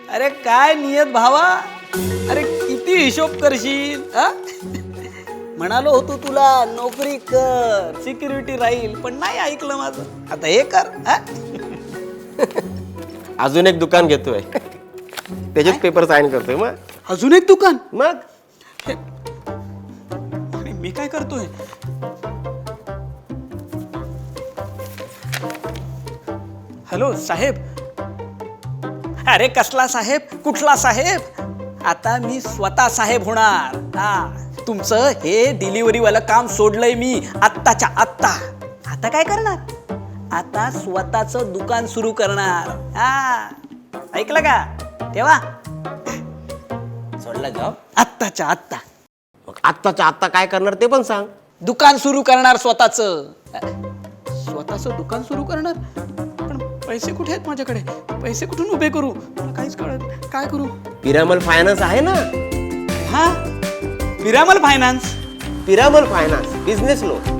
अरे काय नियत भावा, अरे किती हिशोब करशील? म्हणालो होतो तुला नोकरी कर, सिक्युरिटी राहील, पण नाही ऐकलं माझं. आता हे कर. अजून एक दुकान घेतोय, त्याच्यात पेपर साईन करतोय. मग अजून एक दुकान? मग आणि मी काय करतोय? हॅलो साहेब. अरे कसला साहेब, कुठला साहेब? आता मी स्वतः साहेब होणार. तुमचं हे डिलिव्हरी वाला काम सोडलंय मी आत्ताच्या आत्ता. आता काय करणार? आता स्वतःचं दुकान सुरू करणार. ऐकलं का? तेव्हा सोडला जॉब आत्ताच्या आत्ता. मग आत्ताच्या आत्ता काय करणार ते पण सांग. दुकान सुरू करणार स्वतःचं दुकान सुरू करणार. पण पैसे कुठे आहेत माझ्याकडे? पैसे कुठून उभे करू? मला काहीच कळत. काय करू? पिरामल फायनान्स आहे ना. Piramal finance. Piramal finance business loan.